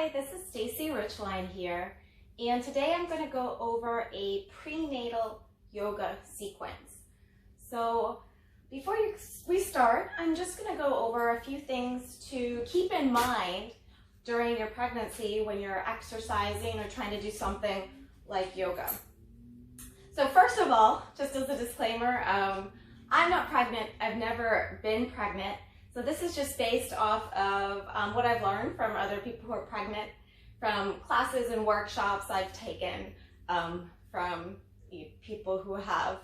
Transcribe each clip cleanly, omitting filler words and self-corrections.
Hi, this is Stacy Richline here, and today I'm going to go over a prenatal yoga sequence. So before we start, I'm just going to go over a few things to keep in mind during your pregnancy when you're exercising or trying to do something like yoga. So first of all, just as a disclaimer, I'm not pregnant. I've never been pregnant. So this is just based off of what I've learned from other people who are pregnant, from classes and workshops I've taken from people who have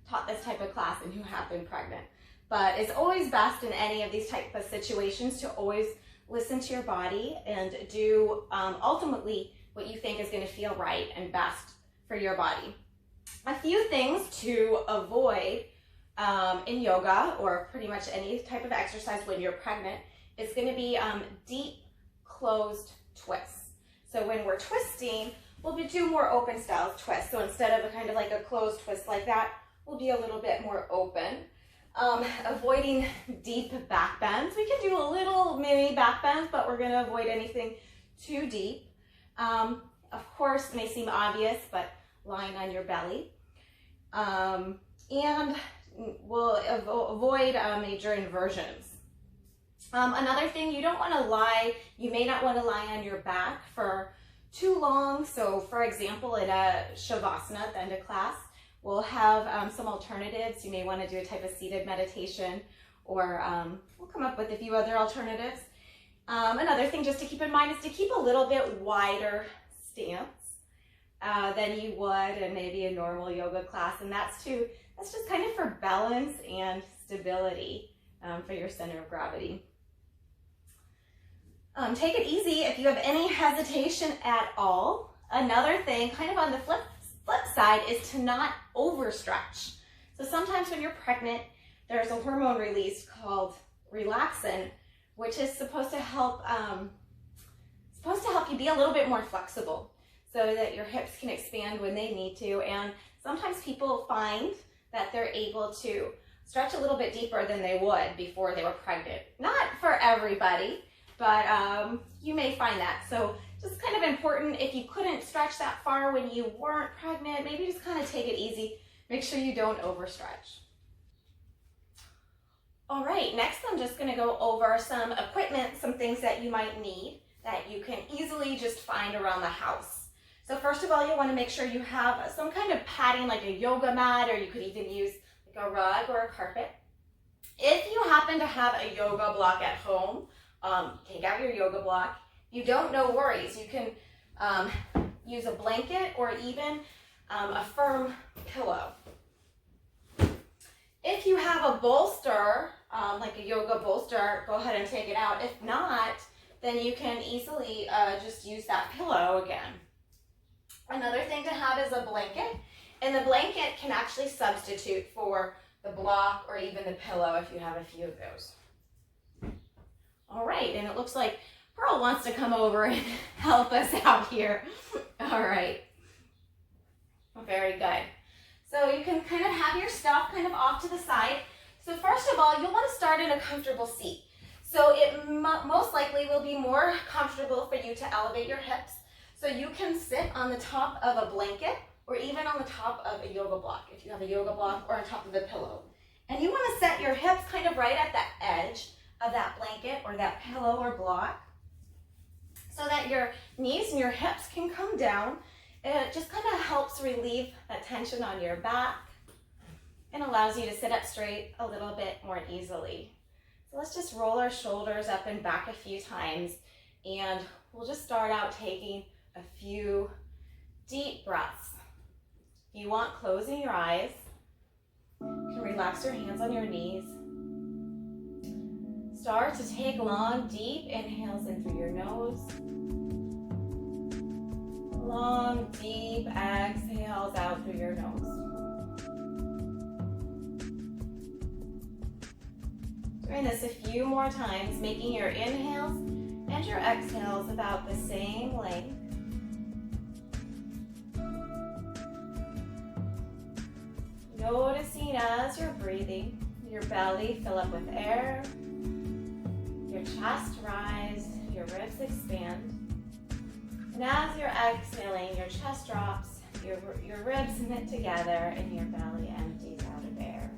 taught this type of class and who have been pregnant. But it's always best in any of these type of situations to always listen to your body and do ultimately what you think is going to feel right and best for your body. A few things to avoid in yoga or pretty much any type of exercise when you're pregnant is going to be deep closed twists. So when we're twisting, we'll do more open style twists. So instead of a kind of like a closed twist like that, we'll be a little bit more open. Avoiding deep back bends. We can do a little mini back bends, but we're going to avoid anything too deep. Of course, it may seem obvious, but lying on your belly. And we'll avoid major inversions. Another thing, you don't want to lie, you may not want to lie on your back for too long. So for example, in a Shavasana at the end of class, we'll have some alternatives. You may want to do a type of seated meditation, or we'll come up with a few other alternatives. Another thing just to keep in mind is to keep a little bit wider stance than you would in maybe a normal yoga class, and that's just kind of for balance and stability for your center of gravity. Take it easy if you have any hesitation at all. Another thing, kind of on the flip side, is to not overstretch. So sometimes when you're pregnant, there's a hormone release called relaxin, which is supposed to help you be a little bit more flexible so that your hips can expand when they need to. And sometimes people find that they're able to stretch a little bit deeper than they would before they were pregnant. Not for everybody, but you may find that. So just kind of important, if you couldn't stretch that far when you weren't pregnant, maybe just kind of take it easy. Make sure you don't overstretch. All right, next I'm just going to go over some equipment, some things that you might need that you can easily just find around the house. So first of all, you want to make sure you have some kind of padding, like a yoga mat, or you could even use like a rug or a carpet. If you happen to have a yoga block at home, take out your yoga block. If you don't, no worries. You can use a blanket or even a firm pillow. If you have a bolster, like a yoga bolster, go ahead and take it out. If not, then you can easily just use that pillow again. Another thing to have is a blanket, and the blanket can actually substitute for the block or even the pillow if you have a few of those. All right, and it looks like Pearl wants to come over and help us out here. All right, very good. So you can kind of have your stuff kind of off to the side. So first of all, you'll want to start in a comfortable seat. So it most likely will be more comfortable for you to elevate your hips. So you can sit on the top of a blanket or even on the top of a yoga block, if you have a yoga block, or on top of a pillow. And you want to set your hips kind of right at the edge of that blanket or that pillow or block so that your knees and your hips can come down. It just kind of helps relieve that tension on your back and allows you to sit up straight a little bit more easily. So let's just roll our shoulders up and back a few times, and we'll just start out taking a few deep breaths. If you want, closing your eyes. You can relax your hands on your knees. Start to take long, deep inhales in through your nose. Long, deep exhales out through your nose. Doing this a few more times, making your inhales and your exhales about the same length. Noticing as you're breathing, your belly fill up with air, your chest rise, your ribs expand. And as you're exhaling, your chest drops, your ribs knit together, and your belly empties out of air.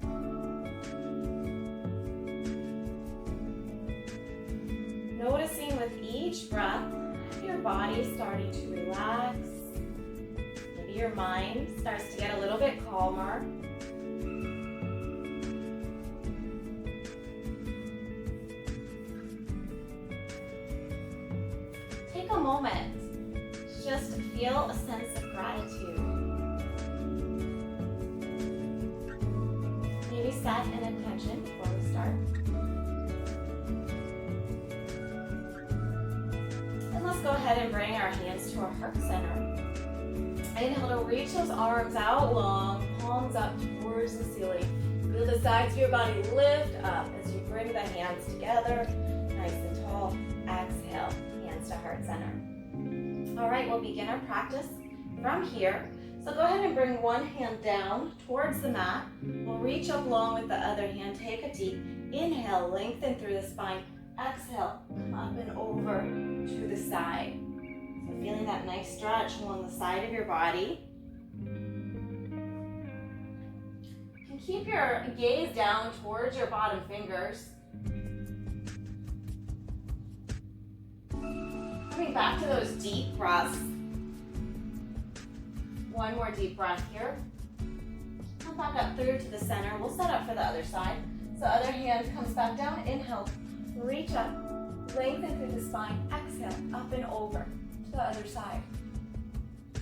Noticing with each breath, your body starting to relax. Maybe your mind starts to get a little bit calmer. Take a moment to just feel a sense of gratitude. Maybe set an intention before we start. And let's go ahead and bring our hands to our heart center. Inhale to reach those arms out long, palms up towards the ceiling. Feel the sides of your body lift up as you bring the hands together, nice and tall. Exhale, hands to heart center. All right, we'll begin our practice from here. So go ahead and bring one hand down towards the mat. We'll reach up long with the other hand. Take a deep inhale, lengthen through the spine. Exhale, come up and over to the side. So feeling that nice stretch along the side of your body. You can keep your gaze down towards your bottom fingers. Coming back to those deep breaths. One more deep breath here. Come back up through to the center. We'll set up for the other side. So other hand comes back down. Inhale, reach up, lengthen through the spine. Exhale, up and over to the other side.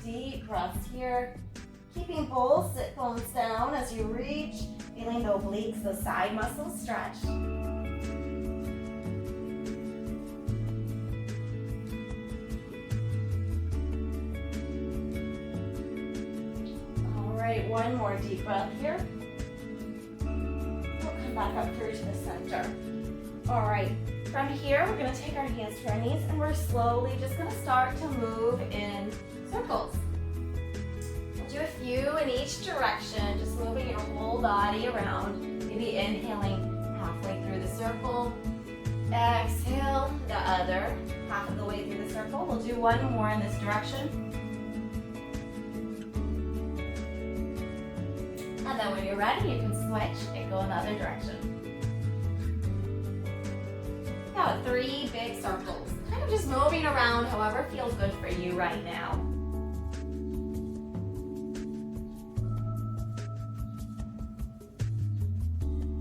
Deep breaths here. Keeping both sit bones down as you reach. Feeling the obliques, those side muscles stretch. One more deep breath here. We'll come back up through to the center. All right, from here, we're gonna take our hands to our knees and we're slowly just gonna start to move in circles. We'll do a few in each direction, just moving your whole body around. Maybe inhaling halfway through the circle. Exhale, the other half of the way through the circle. We'll do one more in this direction. And then when you're ready, you can switch and go in the other direction. Now 3 big circles. Kind of just moving around however feels good for you right now.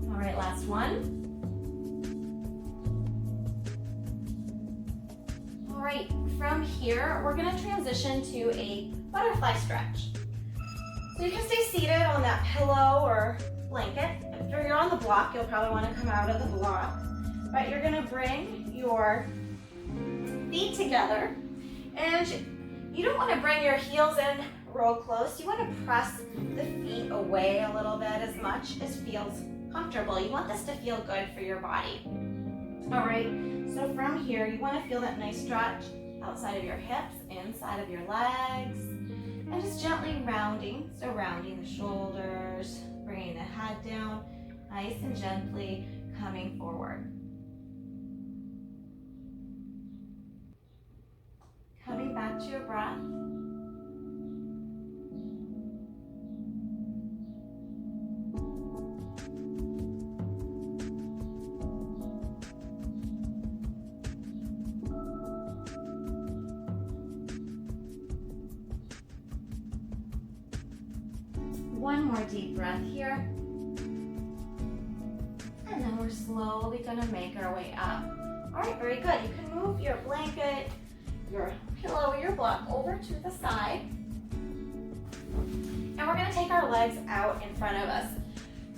All right, last one. All right, from here, we're gonna transition to a butterfly stretch. So you can stay seated on that pillow or blanket. If you're on the block, you'll probably want to come out of the block. But you're going to bring your feet together. And you don't want to bring your heels in real close. You want to press the feet away a little bit as much as feels comfortable. You want this to feel good for your body. All right, so from here, you want to feel that nice stretch outside of your hips, inside of your legs. And just gently rounding, so rounding the shoulders, bringing the head down, nice and gently coming forward. Coming back to your breath. One more deep breath here. And then we're slowly gonna make our way up. All right, very good. You can move your blanket, your pillow, your block over to the side. And we're gonna take our legs out in front of us.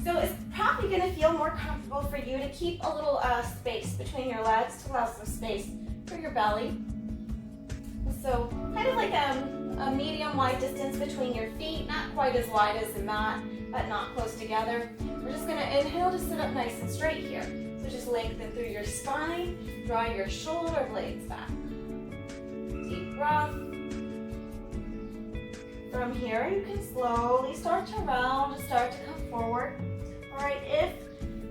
So it's probably gonna feel more comfortable for you to keep a little space between your legs to allow some space for your belly. So kind of like a medium wide distance between your feet, not quite as wide as the mat, but not close together. We're just gonna inhale to sit up nice and straight here. So just lengthen through your spine, draw your shoulder blades back. Deep breath. From here, you can slowly start to round and start to come forward. All right, if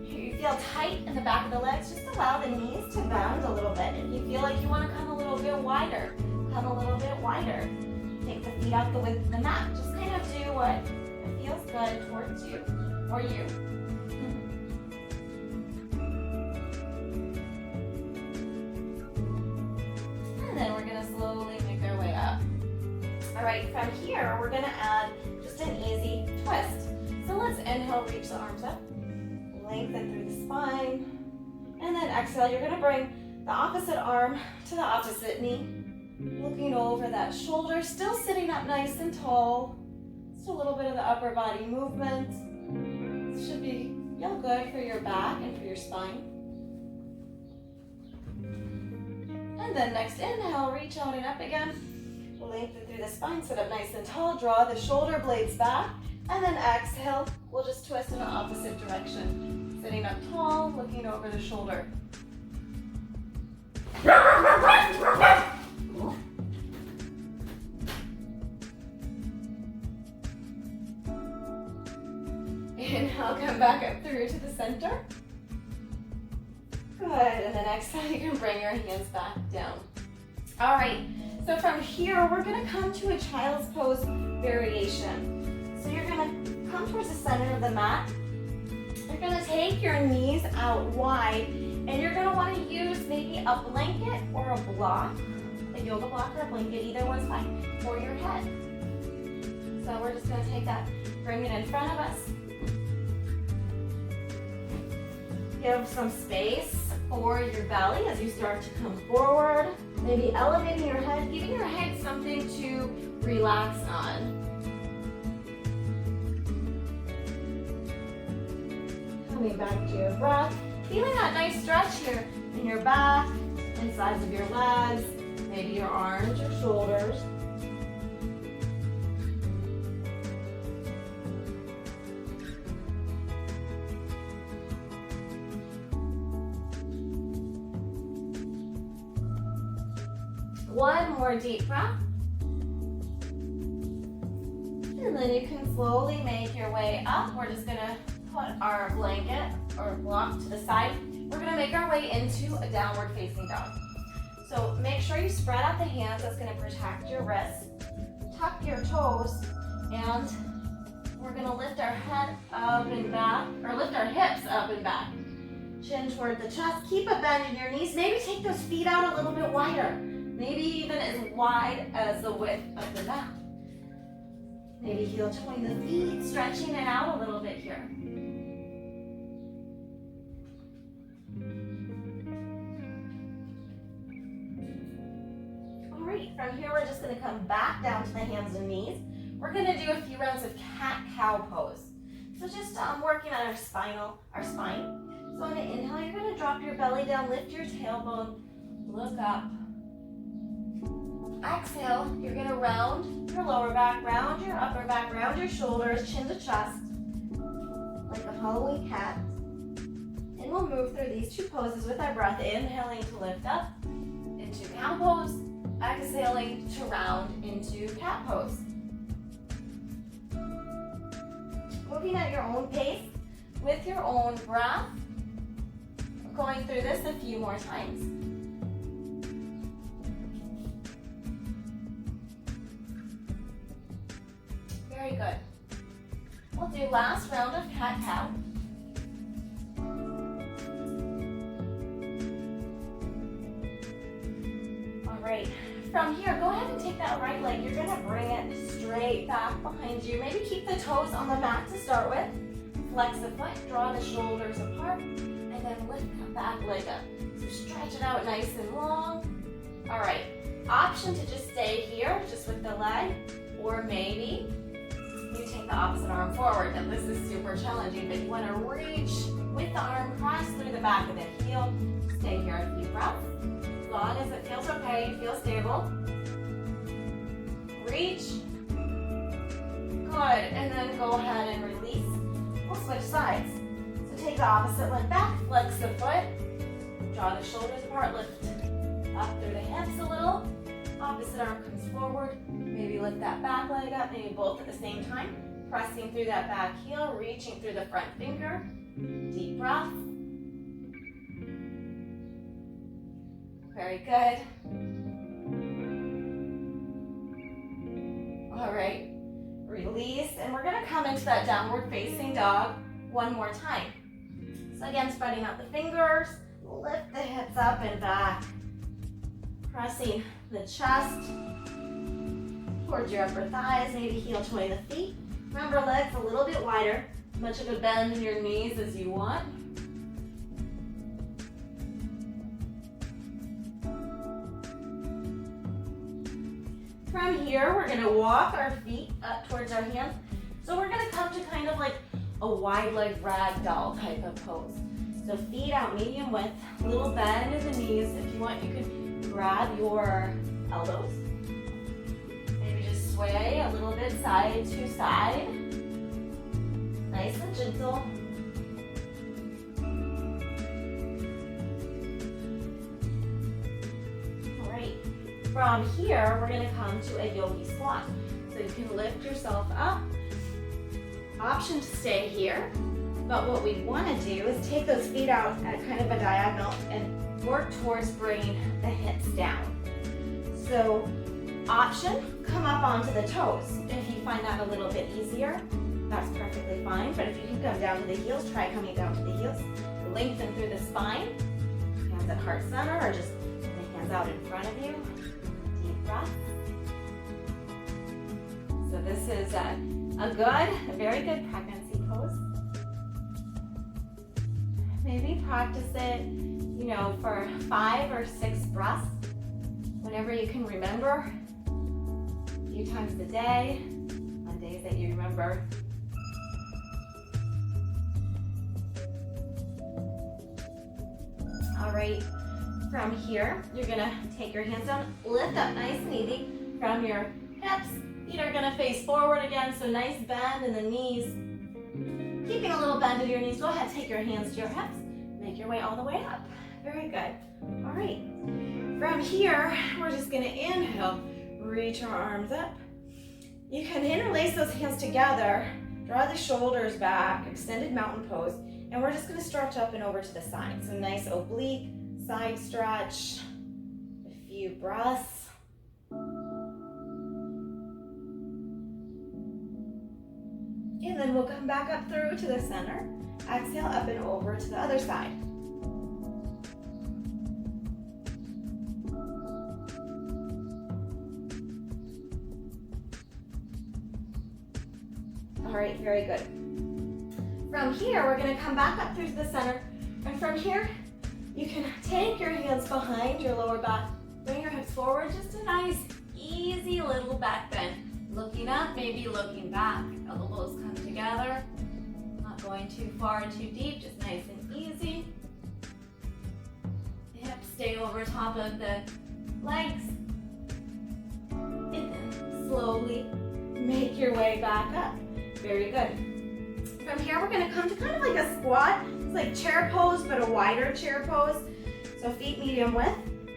you feel tight in the back of the legs, just allow the knees to bend a little bit. If you feel like you wanna come a little bit wider, come a little bit wider. Take the feet out the width of the mat. Just kind of do what feels good towards you or you. And then we're going to slowly make our way up. All right, from here, we're going to add just an easy twist. So let's inhale, reach the arms up, lengthen through the spine, and then exhale. You're going to bring the opposite arm to the opposite knee, looking over that shoulder, still sitting up nice and tall. Just a little bit of the upper body movement. This should feel good for your back and for your spine. And then next inhale, reach out and up again. Lengthen through the spine, sit up nice and tall, draw the shoulder blades back, and then exhale, we'll just twist in the opposite direction. Sitting up tall, looking over the shoulder. Inhale, come back up through to the center. Good, and then exhale, you can bring your hands back down. All right, so from here, we're gonna come to a child's pose variation. So you're gonna come towards the center of the mat. You're gonna take your knees out wide, and you're gonna wanna use maybe a blanket or a block, a yoga block or a blanket, either one's fine, for your head. So we're just gonna take that, bring it in front of us. Give some space for your belly as you start to come forward. Maybe elevating your head, giving your head something to relax on. Coming back to your breath. Feeling that nice stretch here in your back and sides of your legs, maybe your arms, your shoulders. One more deep breath. And then you can slowly make your way up. We're just gonna put our blanket or block to the side. We're gonna make our way into a downward facing dog. So make sure you spread out the hands. That's gonna protect your wrists. Tuck your toes, and we're gonna lift our head up and back, or lift our hips up and back. Chin toward the chest. Keep a bend in your knees. Maybe take those feet out a little bit wider. Maybe even as wide as the width of the mat. Maybe heel join the feet, stretching it out a little bit here. All right, from here we're just gonna come back down to the hands and knees. We're gonna do a few rounds of cat-cow pose. So just working on our spine. So on the inhale, you're gonna drop your belly down, lift your tailbone, look up. Exhale, you're going to round your lower back, round your upper back, round your shoulders, chin to chest, like a Halloween cat. And we'll move through these two poses with our breath, inhaling to lift up into cow pose, exhaling to round into cat pose. Moving at your own pace, with your own breath, going through this a few more times. Very good. We'll do last round of cat-cow. All right, from here, go ahead and take that right leg. You're gonna bring it straight back behind you. Maybe keep the toes on the mat to start with. Flex the foot, draw the shoulders apart, and then lift that back leg up. So stretch it out nice and long. All right, option to just stay here, just with the leg, or maybe you take the opposite arm forward. Now this is super challenging, but you want to reach with the arm, cross through the back of the heel. Stay here a few breaths. As long as it feels okay, you feel stable. Reach. Good, and then go ahead and release. We'll switch sides. So take the opposite leg back, flex the foot, draw the shoulders apart, lift up through the hips a little. Opposite arm comes forward. Maybe lift that back leg up, maybe both at the same time. Pressing through that back heel, reaching through the front finger. Deep breath. Very good. come into that downward facing dog one more time. So again, spreading out the fingers, lift the hips up and back. Pressing the chest towards your upper thighs, maybe heel toeing the feet. Remember, legs a little bit wider, much of a bend in your knees as you want. From here, we're gonna walk our feet up towards our hands. So we're gonna come to kind of like a wide leg ragdoll type of pose. So feet out medium width, little bend in the knees. If you want, you can grab your elbows. Maybe just sway a little bit side to side. Nice and gentle. All right. From here, we're gonna come to a yogi squat. So you can lift yourself up. Option to stay here. But what we want to do is take those feet out at kind of a diagonal and work towards bringing the hips down. So option, come up onto the toes. If you find that a little bit easier, that's perfectly fine. But if you can come down to the heels, try coming down to the heels. Lengthen through the spine. Hands at heart center or just the hands out in front of you. Deep breath. So this is a very good pregnancy pose. Maybe practice it, for 5 or 6 breaths, whenever you can remember, a few times a day, on days that you remember. All right, from here, you're gonna take your hands down, lift up nice and easy from your hips. Feet are gonna face forward again, so nice bend in the knees. Keeping a little bend in your knees, go ahead, take your hands to your hips. Make your way all the way up. Very good. All right. From here, we're just gonna inhale, reach our arms up. You can interlace those hands together, draw the shoulders back, extended mountain pose, and we're just gonna stretch up and over to the side. So nice oblique, side stretch, a few breaths. And then we'll come back up through to the center. Exhale up and over to the other side. All right, very good. From here, we're gonna come back up through to the center. And from here, you can take your hands behind your lower back, bring your hips forward, just a nice, easy little back bend. Looking up, maybe looking back. Elbows come together. Not going too far and too deep, just nice and easy. Hips stay over top of the legs. And then slowly make your way back up. Very good. From here, we're gonna come to kind of like a squat. It's like chair pose, but a wider chair pose. So feet medium width,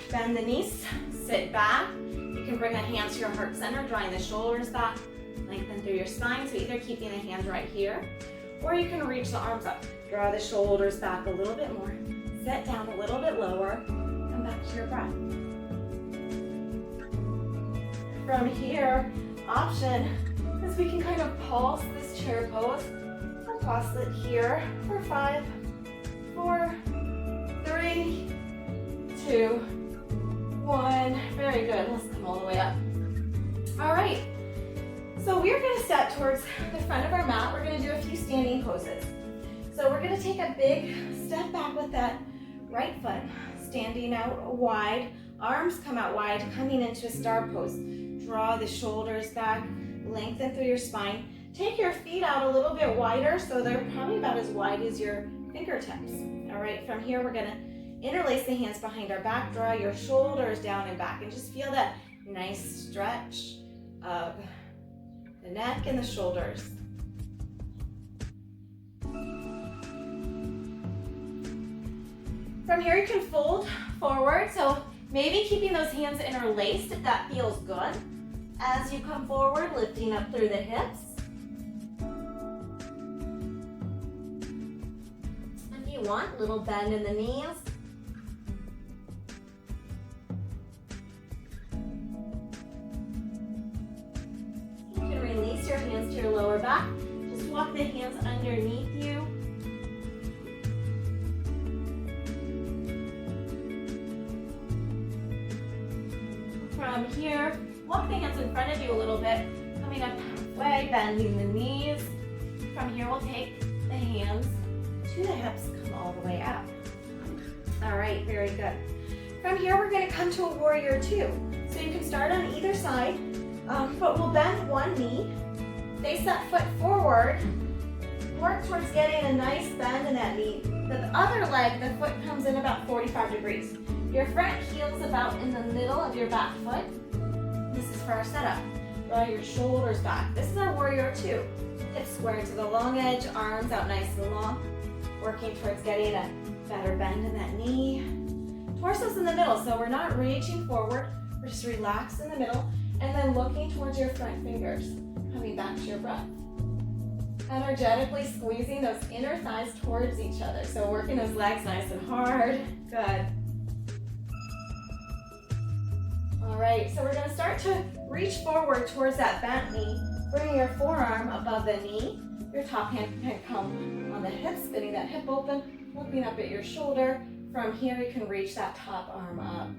bend the knees, sit back. You can bring the hands to your heart center, drawing the shoulders back, lengthen through your spine. So either keeping the hands right here, or you can reach the arms up. Draw the shoulders back a little bit more. Set down a little bit lower. Come back to your breath. From here, option is we can kind of pulse this chair pose. I'll pause it here for 5, 4, 3, 2, 1. Very good. Let's come all the way up. All right. So we're going to step towards the front of our mat. We're going to do a few standing poses. So we're going to take a big step back with that right foot, standing out wide. Arms come out wide, coming into a star pose. Draw the shoulders back, lengthen through your spine. Take your feet out a little bit wider so they're probably about as wide as your fingertips. All right, from here we're going to interlace the hands behind our back, draw your shoulders down and back, and just feel that nice stretch of the neck and the shoulders. From here you can fold forward, so maybe keeping those hands interlaced if that feels good. As you come forward, lifting up through the hips. If you want, little bend in the knees. You can release your hands to your lower back. walk the hands underneath you. From here, walk the hands in front of you a little bit, coming up halfway, bending the knees. From here, we'll take the hands to the hips, come all the way up. All right, very good. From here, we're going to come to a warrior two. So you can start on either side, but we'll bend one knee, face that foot forward, work towards getting a nice bend in that knee. The other leg, the foot comes in about 45 degrees. Your front heel's about in the middle of your back foot. This is for our setup. Draw your shoulders back. This is our warrior two. Hips square to the long edge, arms out nice and long. Working towards getting a better bend in that knee. Torso's in the middle, so we're not reaching forward. We're just relaxed in the middle and then looking towards your front fingers. Coming back to your breath. Energetically squeezing those inner thighs towards each other. So working those legs nice and hard. Good. All right, so we're going to start to reach forward towards that bent knee, bringing your forearm above the knee. Your top hand can come on the hip, spinning that hip open, looking up at your shoulder. From here, you can reach that top arm up.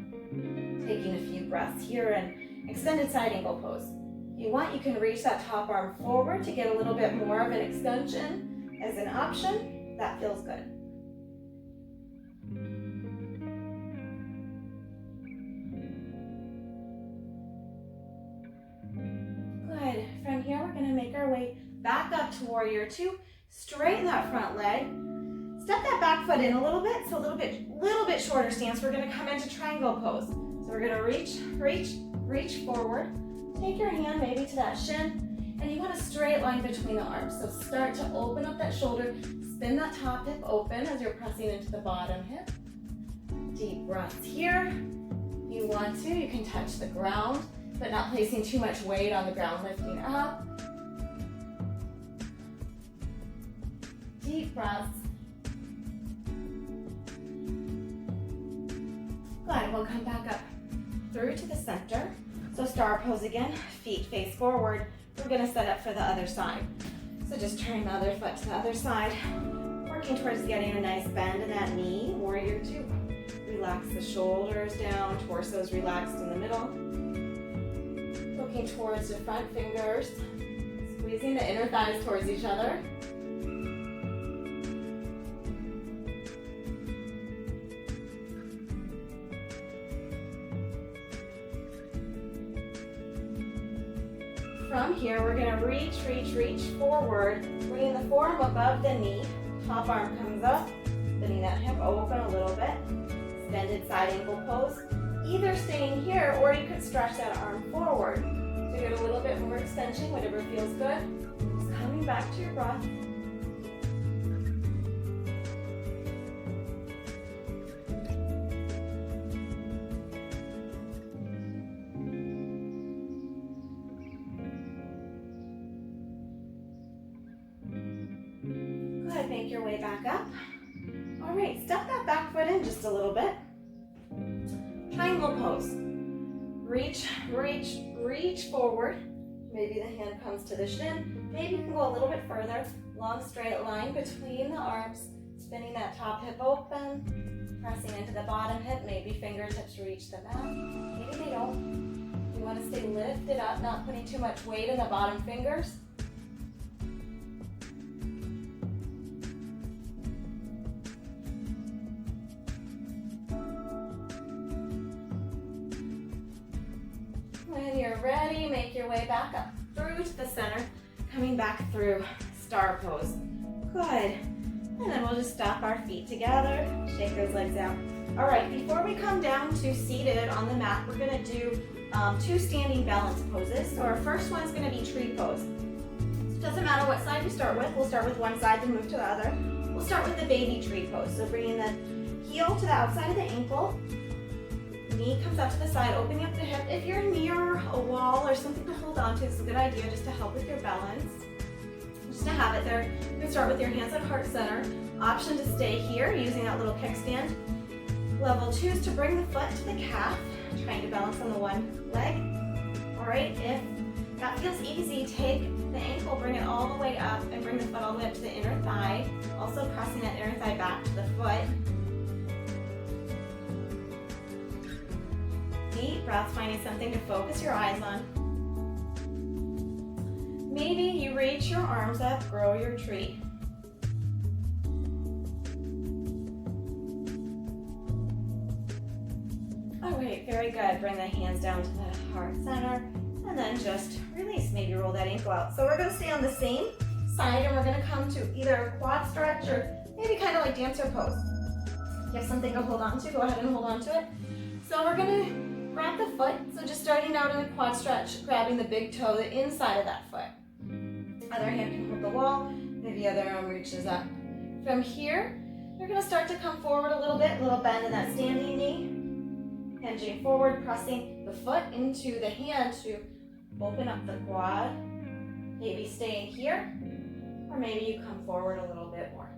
Taking a few breaths here in extended side angle pose. If you want, you can reach that top arm forward to get a little bit more of an extension as an option. That feels good. Good. From here, we're going to make our way back up to warrior two. Straighten that front leg. Step that back foot in a little bit, so a little bit shorter stance. We're going to come into triangle pose. So we're going to reach forward. Take your hand maybe to that shin, and you want a straight line between the arms. So start to open up that shoulder, spin that top hip open as you're pressing into the bottom hip. Deep breaths here. If you want to, you can touch the ground, but not placing too much weight on the ground, lifting up. Deep breaths. Good, we'll come back up through to the center. So star pose again, feet face forward. We're gonna set up for the other side. So just turn the other foot to the other side, working towards getting a nice bend in that knee, warrior two. Relax the shoulders down, torso's relaxed in the middle. Looking towards the front fingers, squeezing the inner thighs towards each other. From here, we're going to reach forward, bringing the forearm above the knee. Top arm comes up, spinning that hip open a little bit. Extended side angle pose. Either staying here, or you could stretch that arm forward. So you get a little bit more extension, whatever feels good. Just coming back to your breath. Make your way back up. All right, step that back foot in just a little bit. Triangle pose. Reach forward. Maybe the hand comes to the shin. Maybe you can go a little bit further. Long straight line between the arms. Spinning that top hip open. Pressing into the bottom hip. Maybe fingertips reach the mat. Maybe they don't. You want to stay lifted up, not putting too much weight in the bottom fingers. When you're ready, make your way back up through to the center, coming back through star pose. Good. And then we'll just stop our feet together, shake those legs out. All right, before we come down to seated on the mat, we're gonna do two standing balance poses. So our first one is gonna be tree pose. So it doesn't matter what side you start with. We'll start with one side, then move to the other. We'll start with the baby tree pose. So bringing the heel to the outside of the ankle. Knee comes out to the side, opening up the hip. If you're near a wall or something to hold on to, it's a good idea just to help with your balance. Just to have it there. You can start with your hands at heart center. Option to stay here using that little kickstand. Level 2 is to bring the foot to the calf, trying to balance on the one leg. All right, if that feels easy, take the ankle, bring it all the way up, and bring the foot all the way up to the inner thigh. Also pressing that inner thigh back to the foot. Deep breath, finding something to focus your eyes on. Maybe you reach your arms up, grow your tree. All right, very good. Bring the hands down to the heart center, and then just release. Maybe roll that ankle out. So we're going to stay on the same side, and we're going to come to either a quad stretch or maybe kind of like dancer pose. If you have something to hold on to, go ahead and hold on to it. So we're going to grab the foot. So just starting out in a quad stretch, grabbing the big toe, the inside of that foot. Other hand can hold the wall, maybe other arm reaches up. From here, you're going to start to come forward a little bit, little bend in that standing knee. Hinging forward, pressing the foot into the hand to open up the quad. Maybe staying here, or maybe you come forward a little bit more.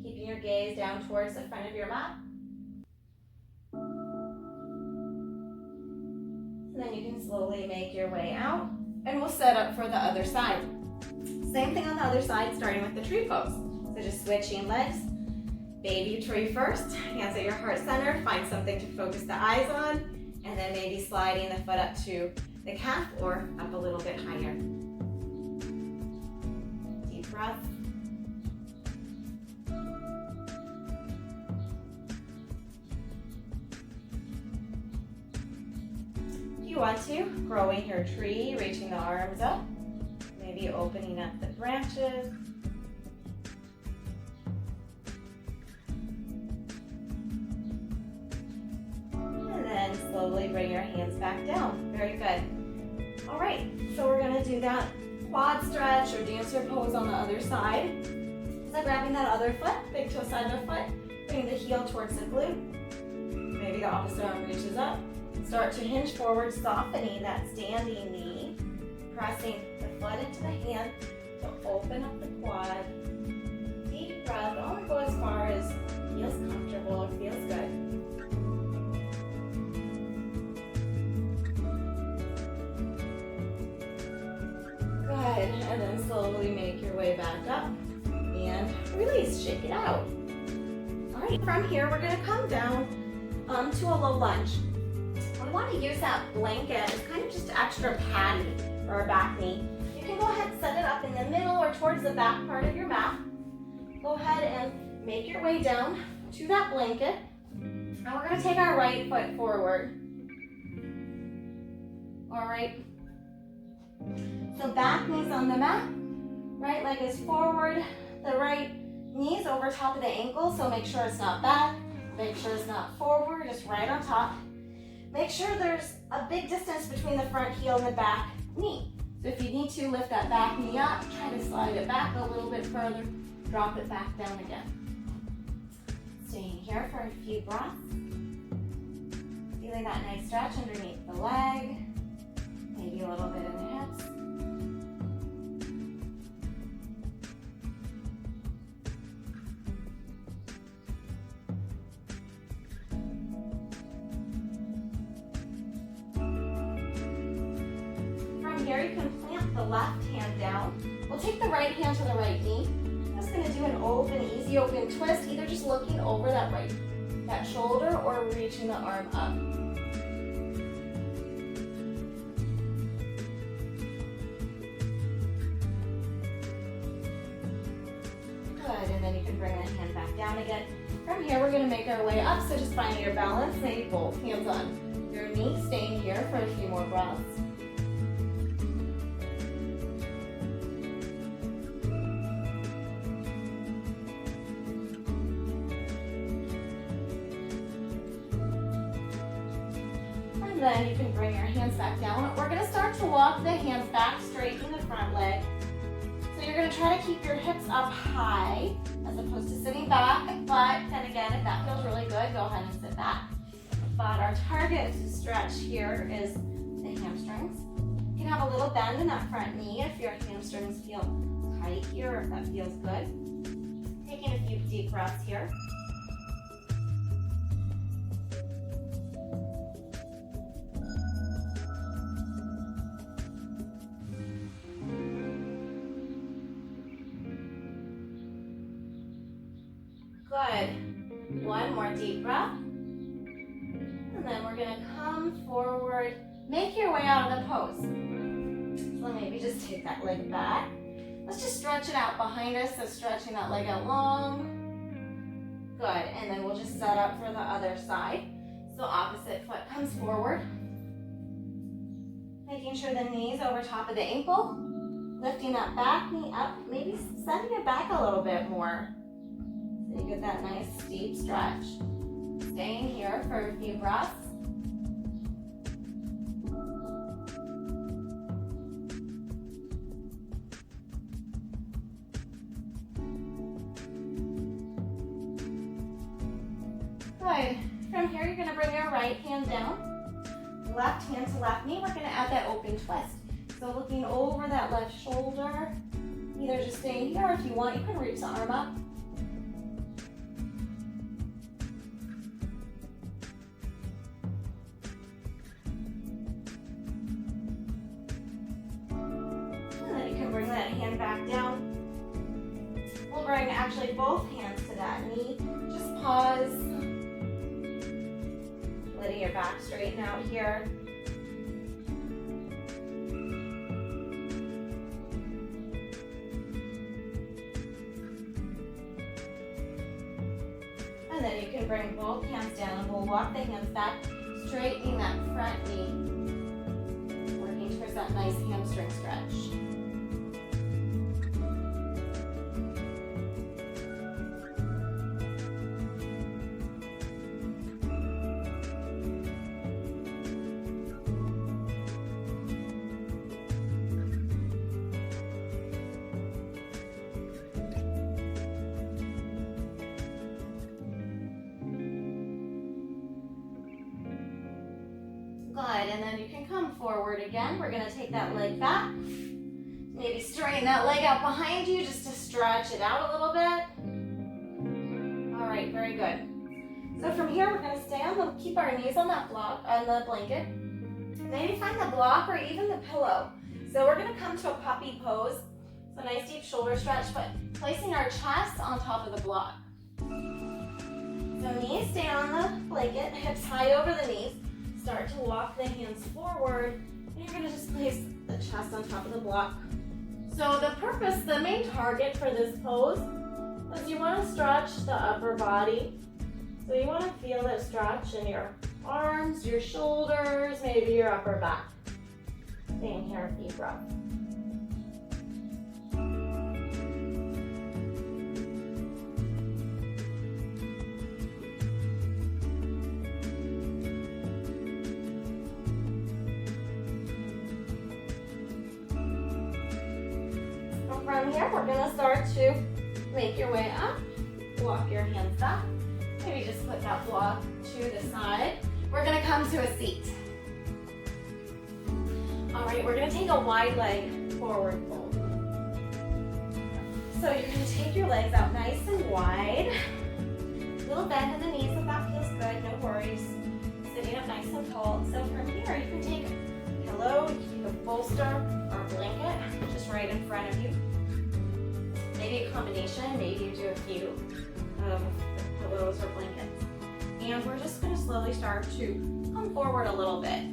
Keeping your gaze down towards the front of your mat. And then you can slowly make your way out, and we'll set up for the other side. Same thing on the other side, starting with the tree pose. So just switching legs. Baby tree first, hands at your heart center, find something to focus the eyes on, and then maybe sliding the foot up to the calf or up a little bit higher. Deep breath. If you want to, growing your tree, reaching the arms up, maybe opening up the branches. Slowly bring your hands back down. Very good. All right, so we're going to do that quad stretch or dancer pose on the other side. So grabbing that other foot, big toe side of the foot, bring the heel towards the glute. Maybe the opposite arm reaches up. Start to hinge forward, softening that standing knee, pressing the foot into the hand to open up the quad. Deep breath, only go as far as feels comfortable or feels good. Good, and then slowly make your way back up and release, shake it out. All right, from here we're going to come down to a low lunge. We want to use that blanket as kind of just extra padding for our back knee. You can go ahead and set it up in the middle or towards the back part of your mat. Go ahead and make your way down to that blanket. And we're going to take our right foot forward. All right. So back knee's on the mat, right leg is forward, the right knee's over top of the ankle, so make sure it's not back, make sure it's not forward, just right on top. Make sure there's a big distance between the front heel and the back knee. So if you need to, lift that back knee up, try to slide it back a little bit further, drop it back down again. Staying here for a few breaths. Feeling that nice stretch underneath the leg, maybe a little bit in the hips. Here you can plant the left hand down. We'll take the right hand to the right knee. I'm just going to do an open, easy open twist, either just looking over that shoulder or reaching the arm up. Good, and then you can bring that hand back down again. From here we're going to make our way up, so just finding your balance, maybe both hands on your knee, staying here for a few more breaths. Then you can bring your hands back down. We're going to start to walk the hands back, straighten the front leg. So you're going to try to keep your hips up high as opposed to sitting back. But then again, if that feels really good, go ahead and sit back. But our target to stretch here is the hamstrings. You can have a little bend in that front knee if your hamstrings feel tight here, or if that feels good. Taking a few deep breaths here. Good. One more deep breath. And then we're gonna come forward. Make your way out of the pose. So maybe just take that leg back. Let's just stretch it out behind us. So stretching that leg out long. Good. And then we'll just set up for the other side. So opposite foot comes forward. Making sure the knee's over top of the ankle. Lifting that back knee up. Maybe sending it back a little bit more. So you get that nice deep stretch. Staying here for a few breaths. Good. From here, you're going to bring your right hand down. Left hand to left knee. We're going to add that open twist. So looking over that left shoulder. Either just staying here, or if you want, you can reach the arm up. And then you can bring that hand back down. We'll bring actually both hands to that knee. Just pause. Letting your back straighten out here. And then you can bring both hands down and we'll walk the hands back, straightening that front knee. Working towards that nice hamstring stretch. Good, and then you can come forward again. We're going to take that leg back. Maybe straighten that leg out behind you just to stretch it out a little bit. All right, very good. So from here, we're going to stay on the, keep our knees on that block, on the blanket. Maybe find the block or even the pillow. So we're going to come to a puppy pose. So nice deep shoulder stretch, but placing our chest on top of the block. So knees stay on the blanket, hips high over the knees. Start to walk the hands forward, and you're going to just place the chest on top of the block. So the purpose, the main target for this pose is you want to stretch the upper body. So you want to feel that stretch in your arms, your shoulders, maybe your upper back. Staying here, deep breath. From here, we're going to start to make your way up. Walk your hands back. Maybe just put that block to the side. We're going to come to a seat. All right, we're going to take a wide leg forward fold. So you're going to take your legs out nice and wide. Little bend in the knees if that feels good, no worries. Sitting up nice and tall. So from here, you can take a pillow, you can take a bolster or a blanket just right in front of you. Maybe a combination, maybe you do a few pillows or blankets. And we're just going to slowly start to come forward a little bit.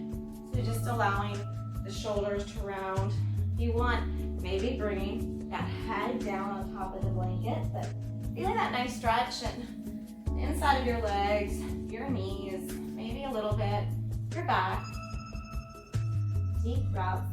So just allowing the shoulders to round. If you want, maybe bringing that head down on top of the blanket, but feeling that nice stretch and the inside of your legs, your knees, maybe a little bit, your back. Deep breath.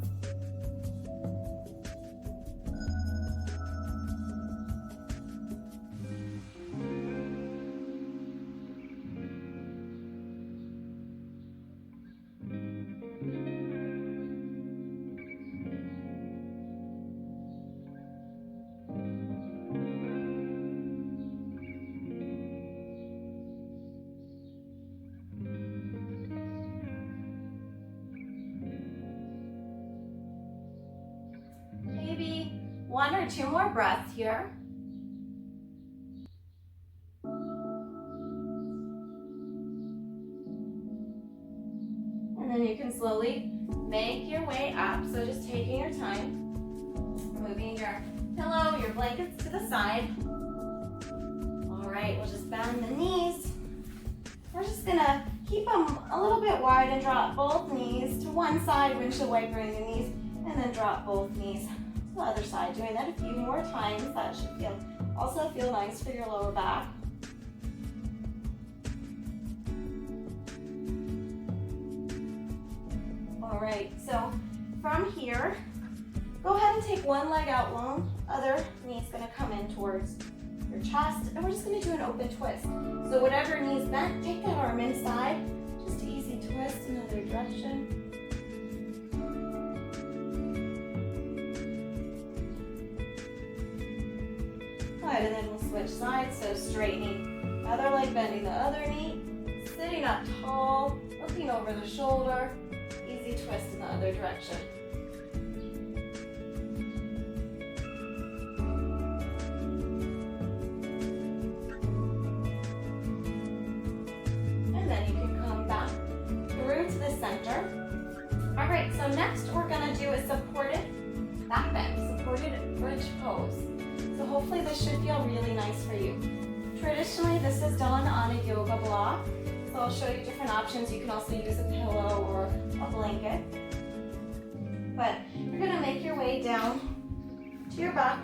Maybe one or two more breaths here. And then you can slowly make your way up. So just taking your time, moving your pillow, your blankets to the side. All right, we'll just bend the knees. We're just gonna keep them a little bit wide and drop both knees to one side, windshield wipering the knees, and then drop both knees to the other side. Doing that a few more times. That should also feel nice for your lower back. All right, so from here, go ahead and take one leg out long, other knee's gonna come in towards your chest, and we're just gonna do an open twist. So whatever knee's bent, take that arm inside, just easy twist in the other direction. Good, and then we'll switch sides, so straightening the other leg, bending the other knee, sitting up tall, looking over the shoulder, easy twist in the other direction. And then you can come back through to the center. All right, so next we're gonna do a supported back bend, supported bridge pose. So hopefully this should feel really nice for you. Traditionally, this is done on a yoga block. So I'll show you different options. You can also use a pillow or a blanket. But you're gonna make your way down to your back,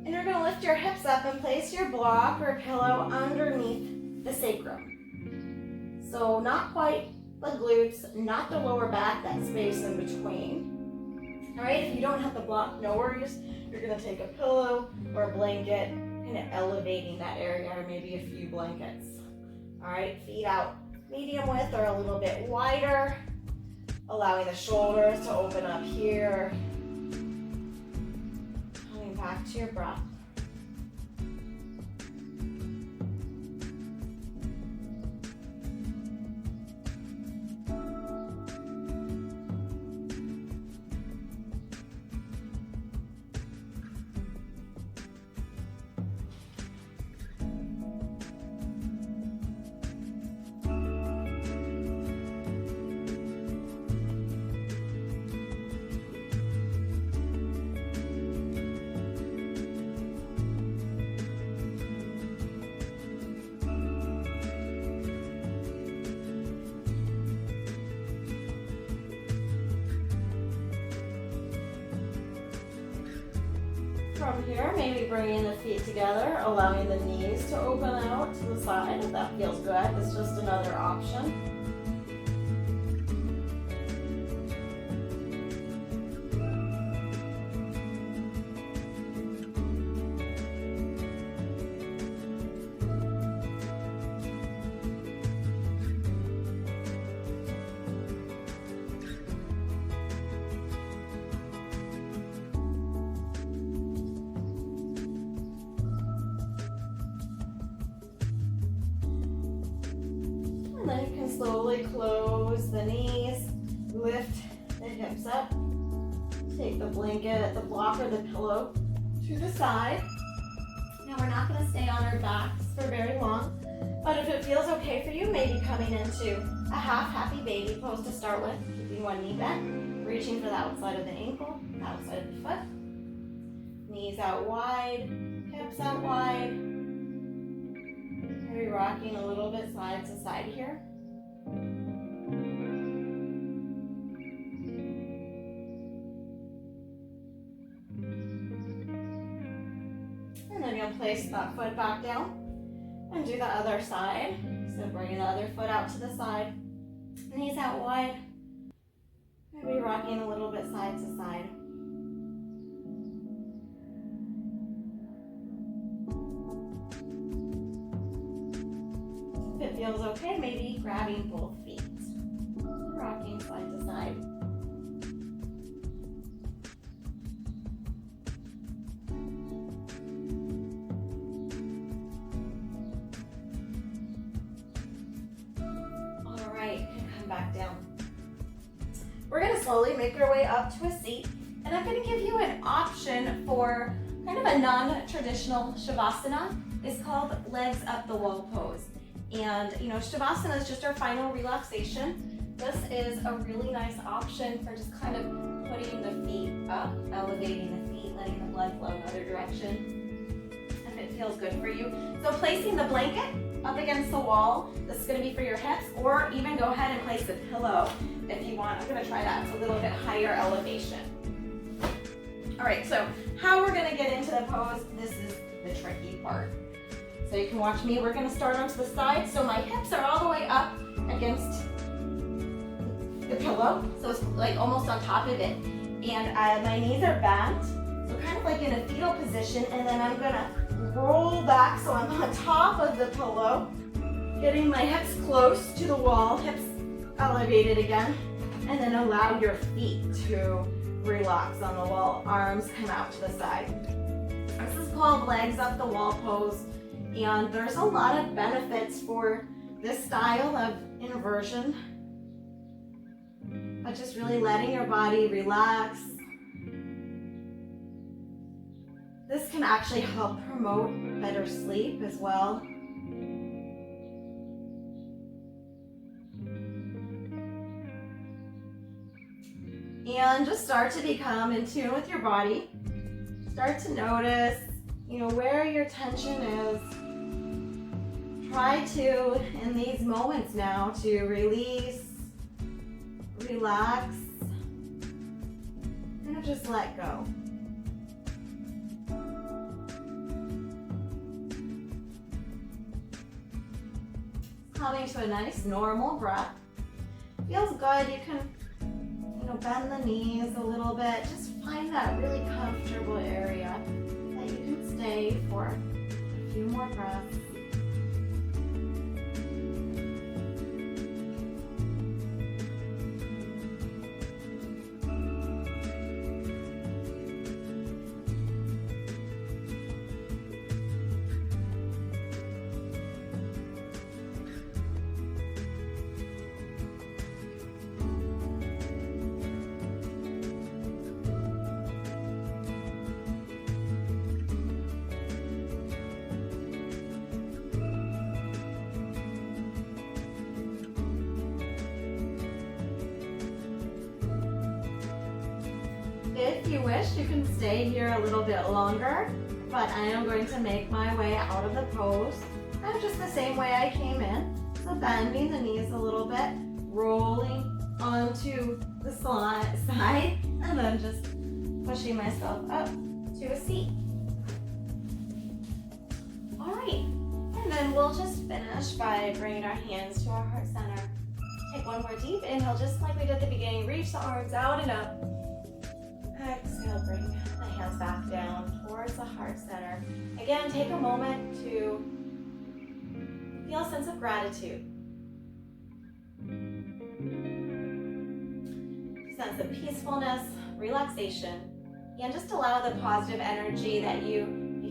and you're gonna lift your hips up and place your block or pillow underneath the sacrum. So not quite the glutes, not the lower back, that space in between. All right, if you don't have the block, no worries. You're gonna take a pillow or a blanket, kind of elevating that area, or maybe a few blankets. All right, feet out medium width or a little bit wider, allowing the shoulders to open up here. Coming back to your breath. From here, maybe bringing the feet together, allowing the knees to open out to the side if that feels good. It's just another option. And then you can slowly close the knees, lift the hips up, take the blanket, the block, or the pillow to the side. Now we're not going to stay on our backs for very long, but if it feels okay for you, maybe coming into a half happy baby pose to start with, keeping one knee bent, reaching for the outside of the ankle, outside of the foot, knees out wide, hips out wide. Maybe rocking a little bit side to side here. And then you'll place that foot back down and do the other side. So bringing the other foot out to the side, knees out wide. Maybe rocking a little bit side to side. If it feels okay, maybe grabbing both feet, rocking side to side. All right, you can come back down. We're going to slowly make our way up to a seat, and I'm going to give you an option for kind of a non-traditional Shavasana. It's called legs up the wall pose. And you know, Shavasana is just our final relaxation. This is a really nice option for just kind of putting the feet up, elevating the feet, letting the blood flow in the other direction. If it feels good for you. So placing the blanket up against the wall, this is going to be for your hips, or even go ahead and place the pillow if you want. I'm going to try that a little bit higher elevation. All right, so how we're going to get into the pose, this is the tricky part. So you can watch me. We're going to start onto the side. So my hips are all the way up against the pillow. So it's like almost on top of it. And my knees are bent. So kind of like in a fetal position. And then I'm going to roll back so I'm on top of the pillow. Getting my hips close to the wall. Hips elevated again. And then allow your feet to relax on the wall. Arms come out to the side. This is called legs up the wall pose. And there's a lot of benefits for this style of inversion, but just really letting your body relax. This can actually help promote better sleep as well. And just start to become in tune with your body. Start to notice, where your tension is. Try to, in these moments now, to release, relax, and just let go. Coming to a nice normal breath. Feels good. You can, bend the knees a little bit. Just find that really comfortable area that you can stay for a few more breaths. If you wish, you can stay here a little bit longer, but I am going to make my way out of the pose. I'm just the same way I came in. So bending the knees a little bit, rolling onto the side, and then just pushing myself up to a seat. All right, and then we'll just finish by bringing our hands to our heart center. Take one more deep inhale, just like we did at the beginning. Reach the arms out and up. Exhale, bring the hands back down towards the heart center. Again, take a moment to feel a sense of gratitude. Sense of peacefulness, relaxation, and just allow the positive energy that you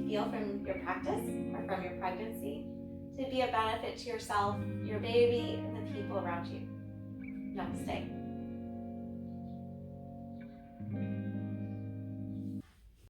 feel from your practice or from your pregnancy to be a benefit to yourself, your baby, and the people around you. Namaste.